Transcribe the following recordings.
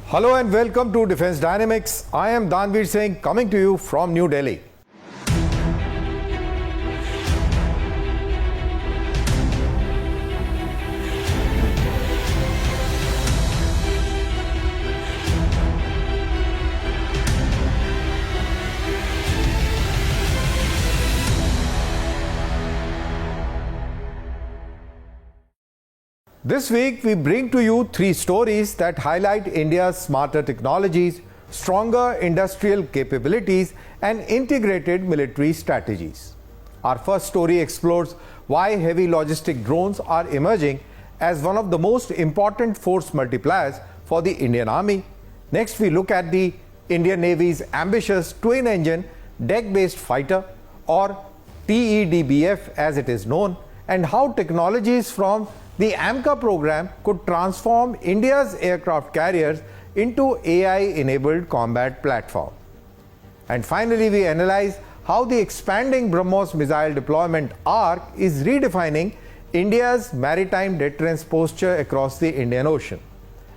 Hello and welcome to Defense Dynamics. I am Danveer Singh coming to you from New Delhi. This week, we bring to you three stories that highlight India's smarter technologies, stronger industrial capabilities, and integrated military strategies. Our first story explores why heavy logistic drones are emerging as one of the most important force multipliers for the Indian Army. Next, we look at the Indian Navy's ambitious twin-engine deck-based fighter, or TEDBF as it is known, and how technologies from the AMCA program could transform India's aircraft carriers into AI-enabled combat platform. And finally, we analyze how the expanding BrahMos missile deployment arc is redefining India's maritime deterrence posture across the Indian Ocean.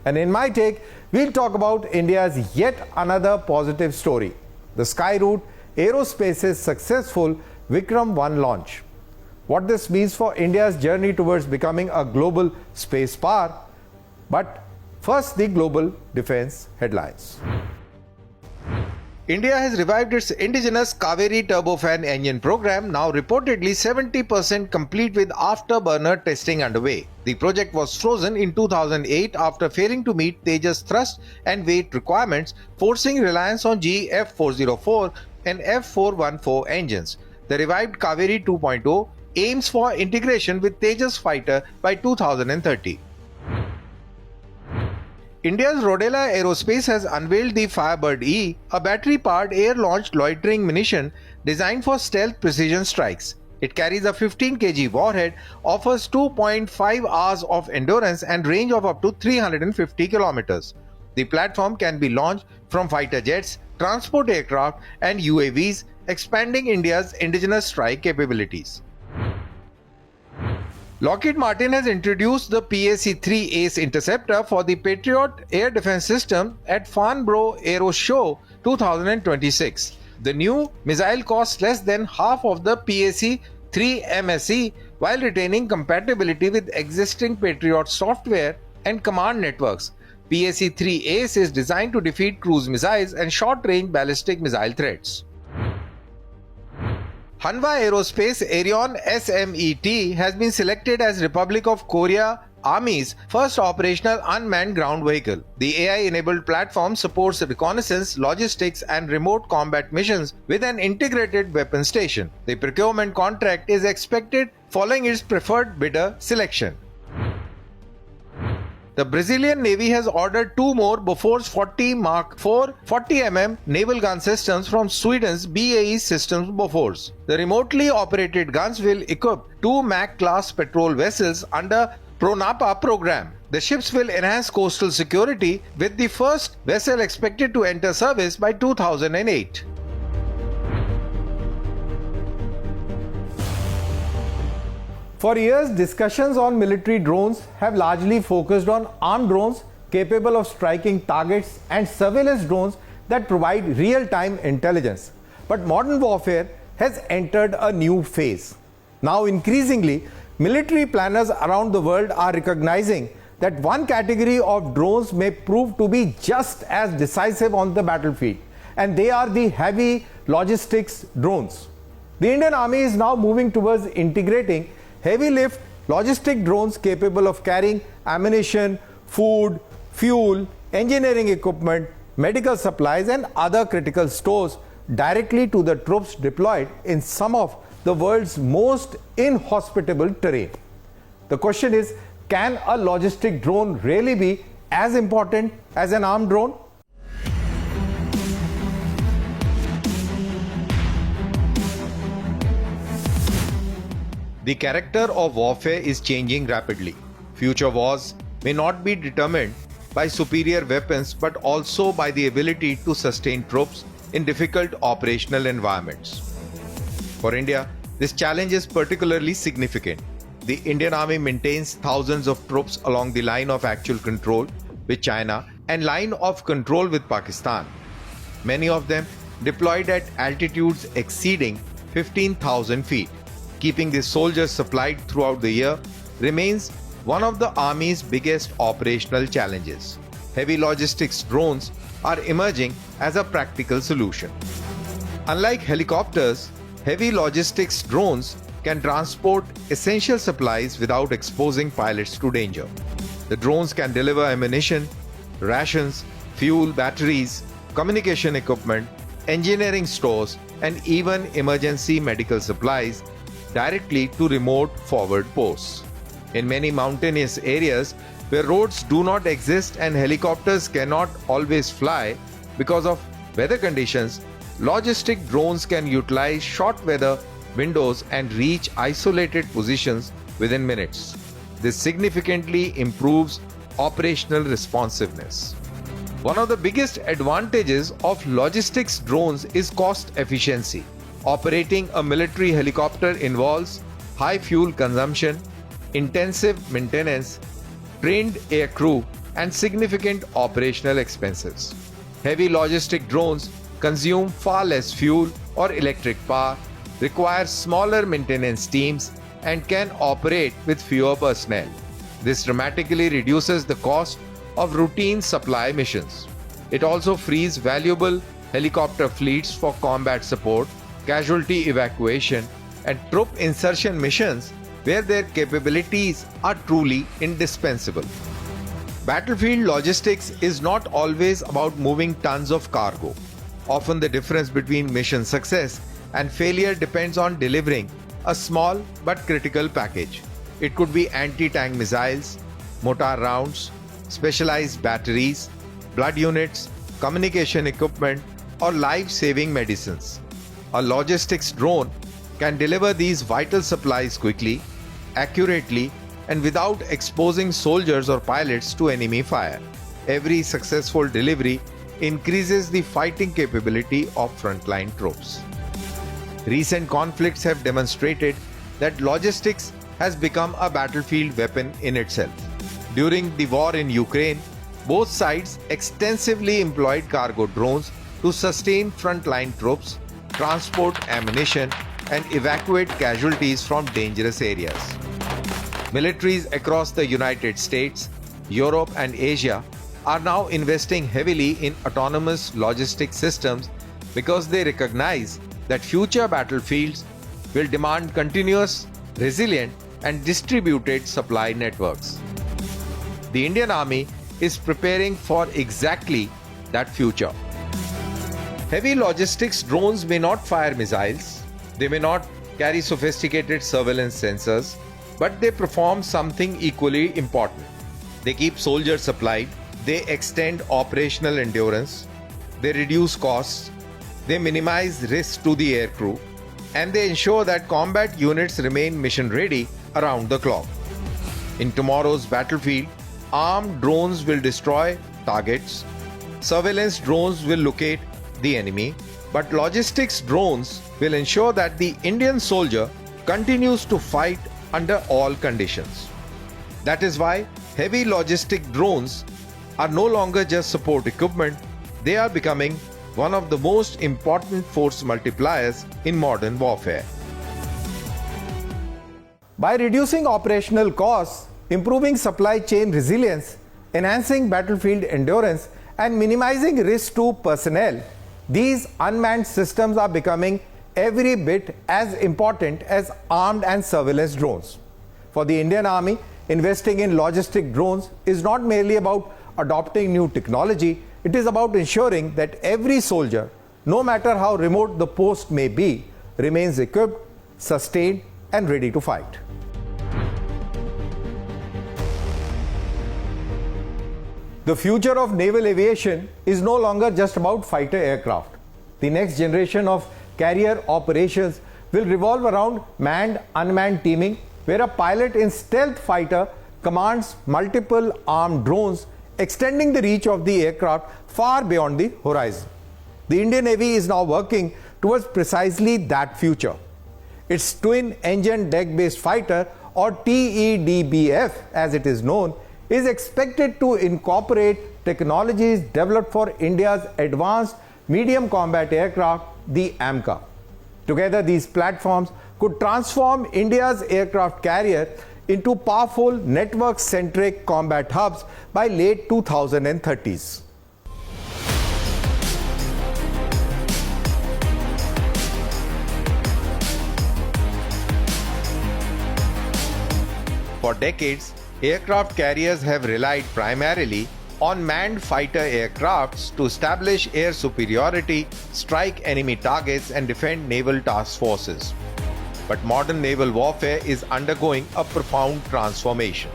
And in my take, we'll talk about India's yet another positive story, the Skyroot Aerospace's successful Vikram 1 launch. What this means for India's journey towards becoming a global space power. But first, the global defense headlines. India has revived its indigenous Kaveri turbofan engine program, now reportedly 70% complete with afterburner testing underway. The project was frozen in 2008 after failing to meet Tejas thrust and weight requirements, forcing reliance on GE F404 and F414 engines. The revived Kaveri 2.0 aims for integration with Tejas fighter by 2030. India's Rodela Aerospace has unveiled the Firebird E, a battery-powered air-launched loitering munition designed for stealth precision strikes. It carries a 15 kg warhead, offers 2.5 hours of endurance and range of up to 350 kilometers. The platform can be launched from fighter jets, transport aircraft and UAVs, expanding India's indigenous strike capabilities. Lockheed Martin has introduced the PAC-3 Ace interceptor for the Patriot air defense system at Farnborough Aero Show 2026. The new missile costs less than half of the PAC-3 MSE while retaining compatibility with existing Patriot software and command networks. PAC-3 Ace is designed to defeat cruise missiles and short-range ballistic missile threats. Hanwha Aerospace Aerion SMET has been selected as Republic of Korea Army's first operational unmanned ground vehicle. The AI-enabled platform supports reconnaissance, logistics and remote combat missions with an integrated weapon station. The procurement contract is expected following its preferred bidder selection. The Brazilian Navy has ordered two more Bofors 40 Mark IV 40mm naval gun systems from Sweden's BAE Systems Bofors. The remotely operated guns will equip two MAC-class patrol vessels under PRONAPA program. The ships will enhance coastal security, with the first vessel expected to enter service by 2008. For years, discussions on military drones have largely focused on armed drones capable of striking targets and surveillance drones that provide real-time intelligence. But modern warfare has entered a new phase. Now, increasingly, military planners around the world are recognizing that one category of drones may prove to be just as decisive on the battlefield, and they are the heavy logistics drones. The Indian Army is now moving towards integrating heavy lift logistic drones capable of carrying ammunition, food, fuel, engineering equipment, medical supplies and other critical stores directly to the troops deployed in some of the world's most inhospitable terrain. The question is, can a logistic drone really be as important as an armed drone? The character of warfare is changing rapidly. Future wars may not be determined by superior weapons but also by the ability to sustain troops in difficult operational environments. For India, this challenge is particularly significant. The Indian Army maintains thousands of troops along the line of actual control with China and line of control with Pakistan, many of them deployed at altitudes exceeding 15,000 feet. Keeping the soldiers supplied throughout the year remains one of the Army's biggest operational challenges. Heavy logistics drones are emerging as a practical solution. Unlike helicopters, heavy logistics drones can transport essential supplies without exposing pilots to danger. The drones can deliver ammunition, rations, fuel, batteries, communication equipment, engineering stores, and even emergency medical supplies directly to remote forward posts. In many mountainous areas where roads do not exist and helicopters cannot always fly because of weather conditions, logistic drones can utilize short weather windows and reach isolated positions within minutes. This significantly improves operational responsiveness. One of the biggest advantages of logistics drones is cost efficiency. Operating a military helicopter involves high fuel consumption, intensive maintenance, trained aircrew, and significant operational expenses. Heavy logistic drones consume far less fuel or electric power, require smaller maintenance teams, and can operate with fewer personnel. This dramatically reduces the cost of routine supply missions. It also frees valuable helicopter fleets for combat support, casualty evacuation, and troop insertion missions where their capabilities are truly indispensable. Battlefield logistics is not always about moving tons of cargo. Often the difference between mission success and failure depends on delivering a small but critical package. It could be anti-tank missiles, mortar rounds, specialized batteries, blood units, communication equipment, or life-saving medicines. A logistics drone can deliver these vital supplies quickly, accurately, and without exposing soldiers or pilots to enemy fire. Every successful delivery increases the fighting capability of frontline troops. Recent conflicts have demonstrated that logistics has become a battlefield weapon in itself. During the war in Ukraine, both sides extensively employed cargo drones to sustain frontline troops, transport ammunition, and evacuate casualties from dangerous areas. Militaries across the United States, Europe, and Asia are now investing heavily in autonomous logistic systems because they recognize that future battlefields will demand continuous, resilient, and distributed supply networks. The Indian Army is preparing for exactly that future. Heavy logistics drones may not fire missiles, they may not carry sophisticated surveillance sensors, but they perform something equally important. They keep soldiers supplied, they extend operational endurance, they reduce costs, they minimize risk to the aircrew, and they ensure that combat units remain mission ready around the clock. In tomorrow's battlefield, armed drones will destroy targets, surveillance drones will locate the enemy, but logistics drones will ensure that the Indian soldier continues to fight under all conditions. That is why heavy logistic drones are no longer just support equipment, they are becoming one of the most important force multipliers in modern warfare. By reducing operational costs, improving supply chain resilience, enhancing battlefield endurance, and minimizing risk to personnel, these unmanned systems are becoming every bit as important as armed and surveillance drones. For the Indian Army, investing in logistic drones is not merely about adopting new technology, it is about ensuring that every soldier, no matter how remote the post may be, remains equipped, sustained, and ready to fight. The future of naval aviation is no longer just about fighter aircraft. The next generation of carrier operations will revolve around manned-unmanned teaming, where a pilot in stealth fighter commands multiple armed drones, extending the reach of the aircraft far beyond the horizon. The Indian Navy is now working towards precisely that future. Its twin-engine deck-based fighter, or TEDBF as it is known, is expected to incorporate technologies developed for India's advanced medium combat aircraft, the AMCA. Together, these platforms could transform India's aircraft carrier into powerful network-centric combat hubs by late 2030s. For decades, aircraft carriers have relied primarily on manned fighter aircrafts to establish air superiority, strike enemy targets, and defend naval task forces. But modern naval warfare is undergoing a profound transformation.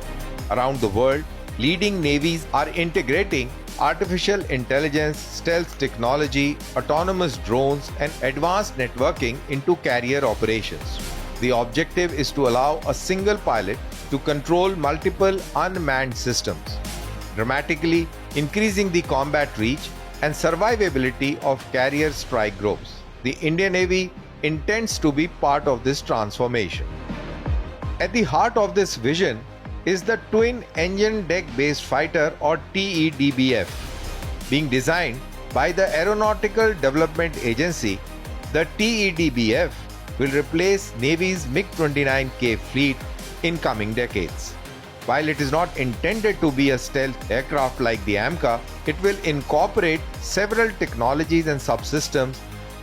Around the world, leading navies are integrating artificial intelligence, stealth technology, autonomous drones, and advanced networking into carrier operations. The objective is to allow a single pilot to control multiple unmanned systems, dramatically increasing the combat reach and survivability of carrier strike groups. The Indian Navy intends to be part of this transformation. At the heart of this vision is the Twin Engine Deck-Based Fighter, or TEDBF. Being designed by the Aeronautical Development Agency, the TEDBF will replace Navy's MiG-29K fleet in coming decades. While it is not intended to be a stealth aircraft like the AMCA, it will incorporate several technologies and subsystems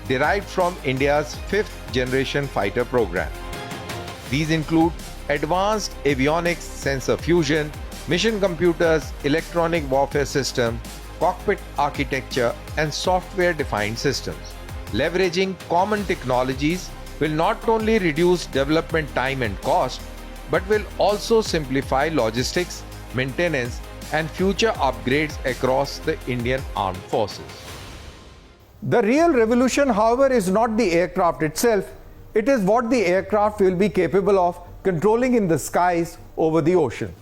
derived from India's 5th generation fighter program. These include advanced avionics, sensor fusion, mission computers, electronic warfare system, cockpit architecture, and software-defined systems. Leveraging common technologies will not only reduce development time and cost, but will also simplify logistics, maintenance, and future upgrades across the Indian Armed Forces. The real revolution, however, is not the aircraft itself. It is what the aircraft will be capable of controlling in the skies over the ocean.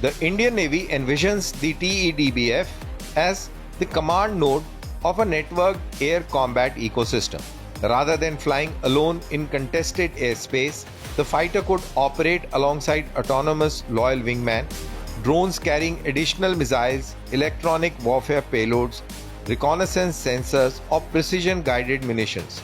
The Indian Navy envisions the TEDBF as the command node of a networked air combat ecosystem. Rather than flying alone in contested airspace, the fighter could operate alongside autonomous loyal wingmen, drones carrying additional missiles, electronic warfare payloads, reconnaissance sensors, or precision-guided munitions.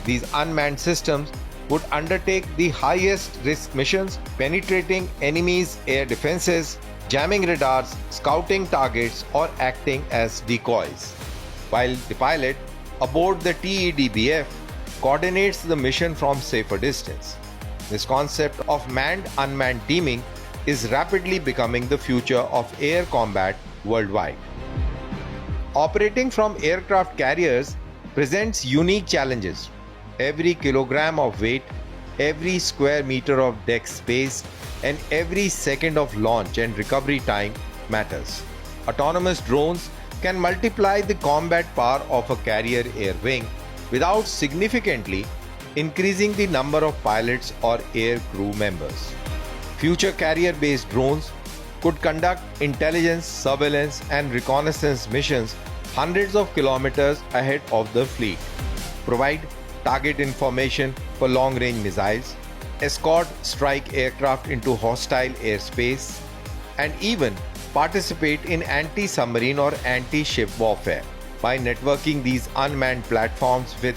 These unmanned systems would undertake the highest risk missions, penetrating enemies' air defenses, jamming radars, scouting targets, or acting as decoys. While the pilot aboard the TEDBF coordinates the mission from safer distance. This concept of manned-unmanned teaming is rapidly becoming the future of air combat worldwide. Operating from aircraft carriers presents unique challenges. Every kilogram of weight, every square meter of deck space, and every second of launch and recovery time matters. Autonomous drones can multiply the combat power of a carrier air wing without significantly increasing the number of pilots or air crew members. Future carrier-based drones could conduct intelligence, surveillance, and reconnaissance missions hundreds of kilometers ahead of the fleet, provide target information for long-range missiles, escort strike aircraft into hostile airspace, and even participate in anti-submarine or anti-ship warfare. By networking these unmanned platforms with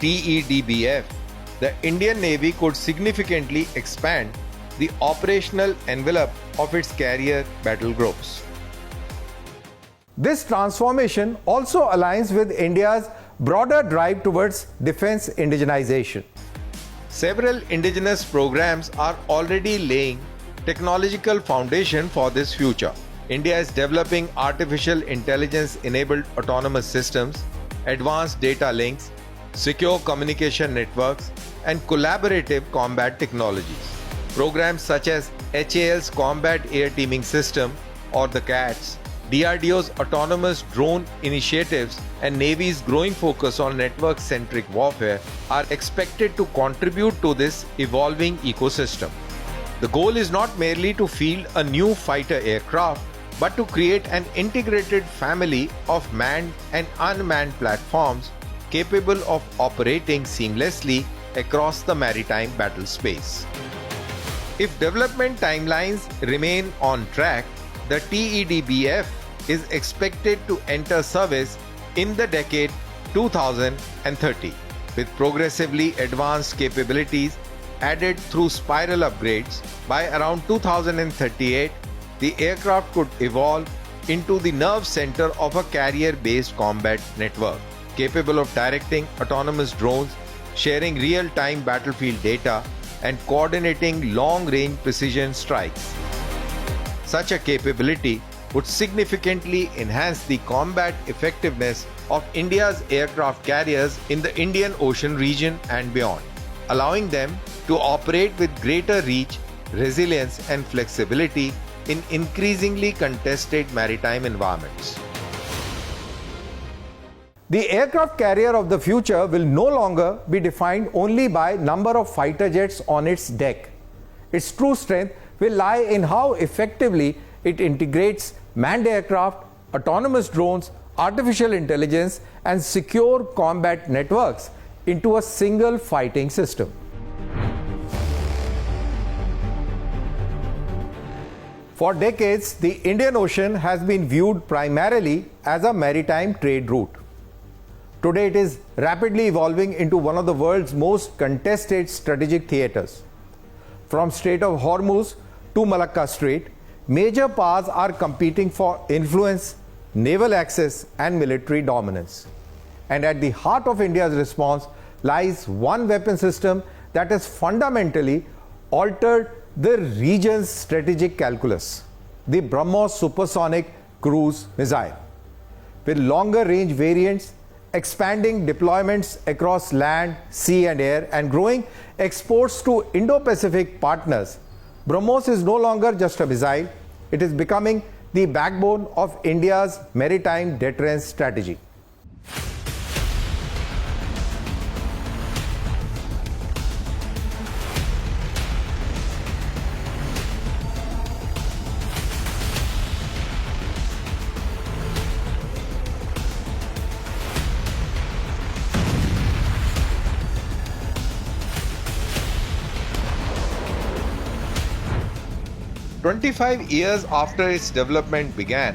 TEDBF, the Indian Navy could significantly expand the operational envelope of its carrier battle groups. This transformation also aligns with India's broader drive towards defense indigenization. Several indigenous programs are already laying technological foundation for this future. India is developing artificial intelligence-enabled autonomous systems, advanced data links, secure communication networks, and collaborative combat technologies. Programs such as HAL's Combat Air Teaming System, or the CATS, DRDO's autonomous drone initiatives, and Navy's growing focus on network-centric warfare are expected to contribute to this evolving ecosystem. The goal is not merely to field a new fighter aircraft, but to create an integrated family of manned and unmanned platforms capable of operating seamlessly across the maritime battle space. If development timelines remain on track, the TEDBF is expected to enter service in the decade 2030, with progressively advanced capabilities added through spiral upgrades. By around 2038, the aircraft could evolve into the nerve center of a carrier-based combat network, capable of directing autonomous drones, sharing real-time battlefield data, and coordinating long-range precision strikes. Such a capability would significantly enhance the combat effectiveness of India's aircraft carriers in the Indian Ocean region and beyond, allowing them to operate with greater reach, resilience, and flexibility in increasingly contested maritime environments. The aircraft carrier of the future will no longer be defined only by number of fighter jets on its deck. Its true strength will lie in how effectively it integrates manned aircraft, autonomous drones, artificial intelligence, and secure combat networks into a single fighting system. For decades, the Indian Ocean has been viewed primarily as a maritime trade route. Today, it is rapidly evolving into one of the world's most contested strategic theaters. From Strait of Hormuz to Malacca Strait, major powers are competing for influence, naval access, and military dominance. And at the heart of India's response lies one weapon system that has fundamentally altered the region's strategic calculus: the BrahMos supersonic cruise missile. With longer range variants, expanding deployments across land, sea, and air, and growing exports to Indo-Pacific partners, BrahMos is no longer just a missile, it is becoming the backbone of India's maritime deterrence strategy. "25 years after its development began,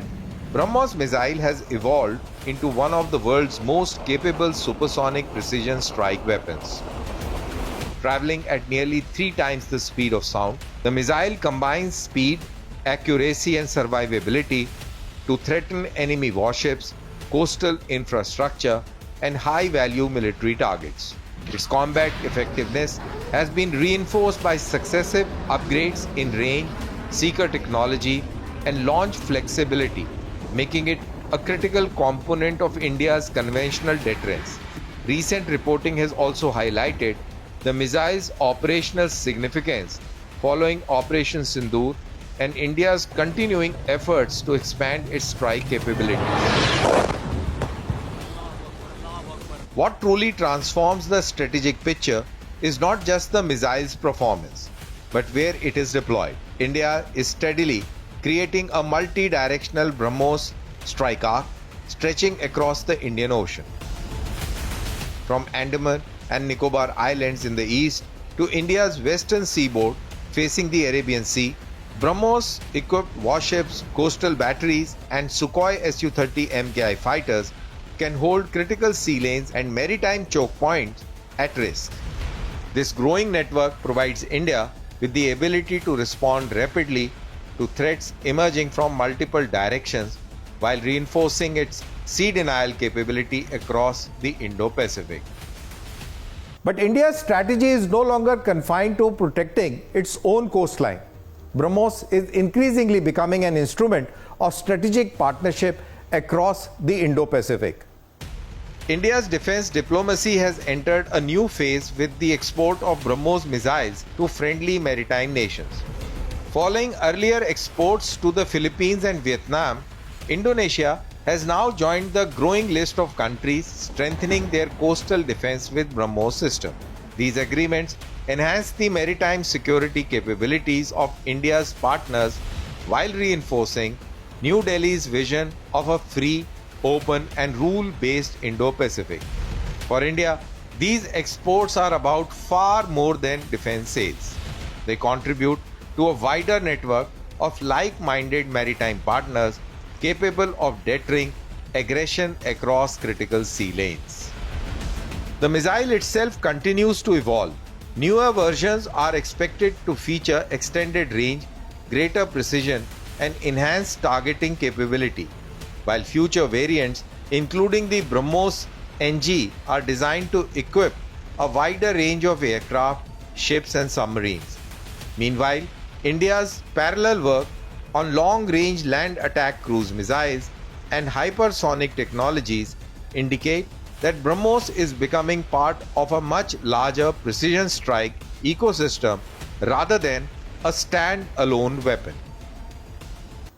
BrahMos missile has evolved into one of the world's most capable supersonic precision strike weapons. Traveling at nearly 3 times the speed of sound, the missile combines speed, accuracy, and survivability to threaten enemy warships, coastal infrastructure, and high-value military targets. Its combat effectiveness has been reinforced by successive upgrades in range, seeker technology, and launch flexibility, making it a critical component of India's conventional deterrence. Recent reporting has also highlighted the missile's operational significance following Operation Sindoor and India's continuing efforts to expand its strike capabilities. What truly transforms the strategic picture is not just the missile's performance, but where it is deployed. India is steadily creating a multi-directional BrahMos strike arc stretching across the Indian Ocean. From Andaman and Nicobar Islands in the east to India's western seaboard facing the Arabian Sea, BrahMos-equipped warships, coastal batteries, and Sukhoi Su-30 MKI fighters can hold critical sea lanes and maritime choke points at risk. This growing network provides India with the ability to respond rapidly to threats emerging from multiple directions while reinforcing its sea denial capability across the Indo-Pacific. But India's strategy is no longer confined to protecting its own coastline. BrahMos is increasingly becoming an instrument of strategic partnership across the Indo-Pacific. India's defense diplomacy has entered a new phase with the export of BrahMos missiles to friendly maritime nations. Following earlier exports to the Philippines and Vietnam, Indonesia has now joined the growing list of countries strengthening their coastal defense with BrahMos system. These agreements enhance the maritime security capabilities of India's partners while reinforcing New Delhi's vision of a free, open, and rule-based Indo-Pacific. For India, these exports are about far more than defense sales. They contribute to a wider network of like-minded maritime partners capable of deterring aggression across critical sea lanes. The missile itself continues to evolve. Newer versions are expected to feature extended range, greater precision, and enhanced targeting capability, while future variants, including the BrahMos NG, are designed to equip a wider range of aircraft, ships, and submarines. Meanwhile, India's parallel work on long-range land attack cruise missiles and hypersonic technologies indicate that BrahMos is becoming part of a much larger precision strike ecosystem rather than a stand-alone weapon.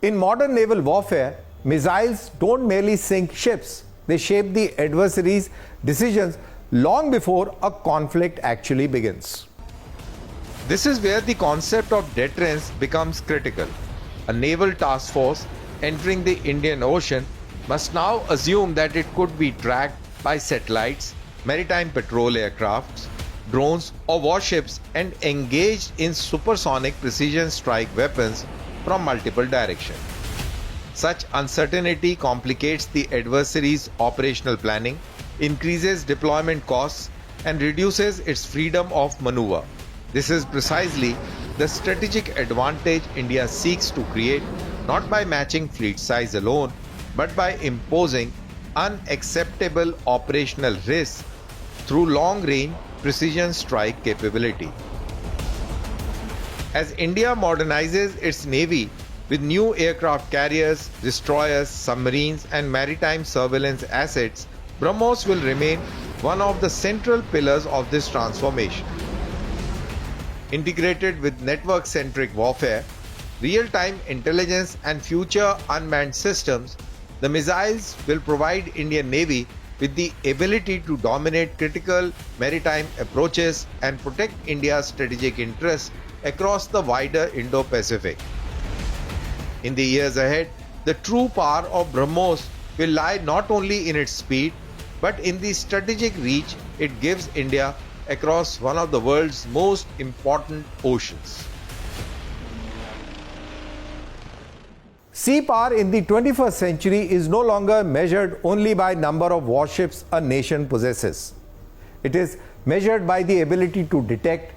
In modern naval warfare, missiles don't merely sink ships, they shape the adversary's decisions long before a conflict actually begins. This is where the concept of deterrence becomes critical. A naval task force entering the Indian Ocean must now assume that it could be tracked by satellites, maritime patrol aircrafts, drones, or warships and engaged in supersonic precision strike weapons from multiple directions. Such uncertainty complicates the adversary's operational planning, increases deployment costs, and reduces its freedom of maneuver. This is precisely the strategic advantage India seeks to create, not by matching fleet size alone, but by imposing unacceptable operational risks through long-range precision strike capability. As India modernizes its navy with new aircraft carriers, destroyers, submarines, and maritime surveillance assets, BrahMos will remain one of the central pillars of this transformation. Integrated with network-centric warfare, real-time intelligence, and future unmanned systems, the missiles will provide Indian Navy with the ability to dominate critical maritime approaches and protect India's strategic interests across the wider Indo-Pacific. In the years ahead, the true power of BrahMos will lie not only in its speed, but in the strategic reach it gives India across one of the world's most important oceans. Sea power in the 21st century is no longer measured only by number of warships a nation possesses. It is measured by the ability to detect,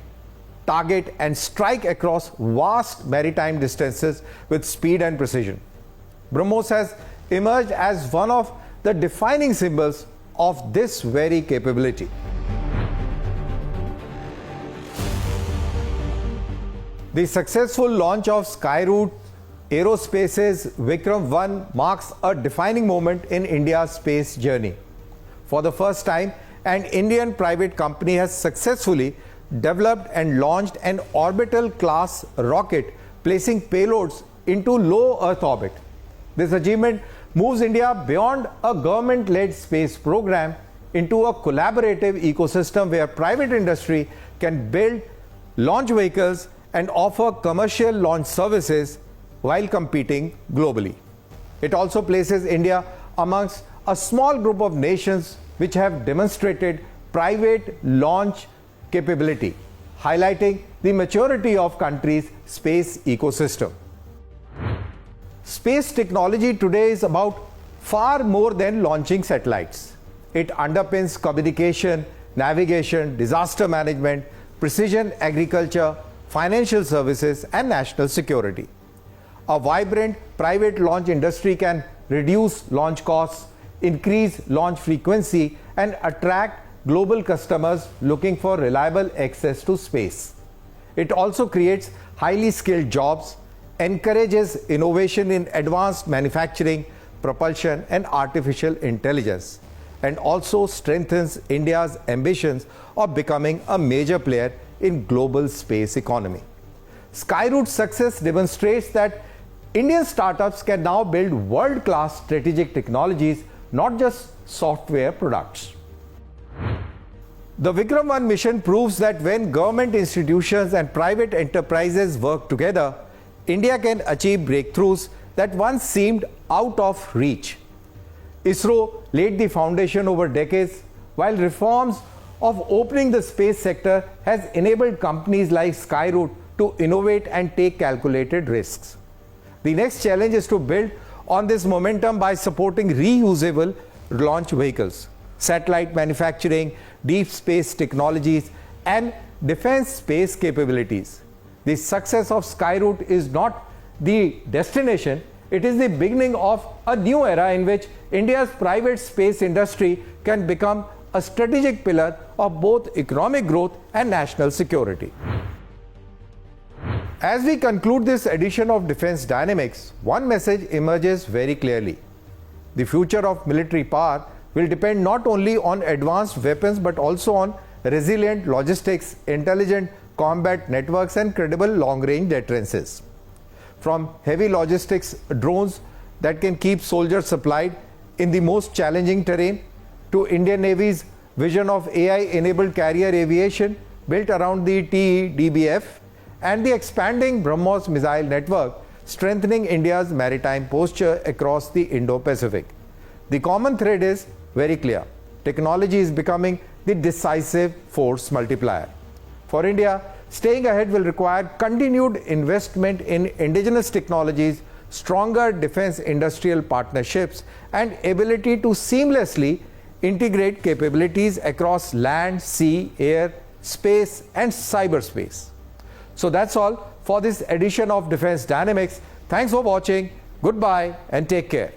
target, and strike across vast maritime distances with speed and precision. BrahMos has emerged as one of the defining symbols of this very capability. The successful launch of Skyroot Aerospace's Vikram-1 marks a defining moment in India's space journey. For the first time, an Indian private company has successfully developed and launched an orbital-class rocket, placing payloads into low Earth orbit. This achievement moves India beyond a government-led space program into a collaborative ecosystem where private industry can build launch vehicles and offer commercial launch services while competing globally. It also places India amongst a small group of nations which have demonstrated private launch capability, highlighting the maturity of countries' space ecosystem. Space technology today is about far more than launching satellites. It underpins communication, navigation, disaster management, precision agriculture, financial services, and national security. A vibrant private launch industry can reduce launch costs, increase launch frequency, and attract global customers looking for reliable access to space. It also creates highly skilled jobs, encourages innovation in advanced manufacturing, propulsion, and artificial intelligence, and also strengthens India's ambitions of becoming a major player in global space economy. Skyroot's success demonstrates that Indian startups can now build world-class strategic technologies, not just software products. The Vikram-1 mission proves that when government institutions and private enterprises work together, India can achieve breakthroughs that once seemed out of reach. ISRO laid the foundation over decades, while reforms of opening the space sector has enabled companies like Skyroot to innovate and take calculated risks. The next challenge is to build on this momentum by supporting reusable launch vehicles, satellite manufacturing, deep space technologies, and defense space capabilities. The success of Skyroot is not the destination, it is the beginning of a new era in which India's private space industry can become a strategic pillar of both economic growth and national security. As we conclude this edition of Defense Dynamics, one message emerges very clearly. The future of military power will depend not only on advanced weapons but also on resilient logistics, intelligent combat networks, and credible long-range deterrences. From heavy logistics drones that can keep soldiers supplied in the most challenging terrain, to Indian Navy's vision of AI-enabled carrier aviation built around the TEDBF, and the expanding BrahMos missile network strengthening India's maritime posture across the Indo-Pacific. The common thread is very clear. Technology is becoming the decisive force multiplier. For India, staying ahead will require continued investment in indigenous technologies, stronger defense industrial partnerships, and ability to seamlessly integrate capabilities across land, sea, air, space, and cyberspace. So that's all for this edition of Defense Dynamics. Thanks for watching. Goodbye and take care.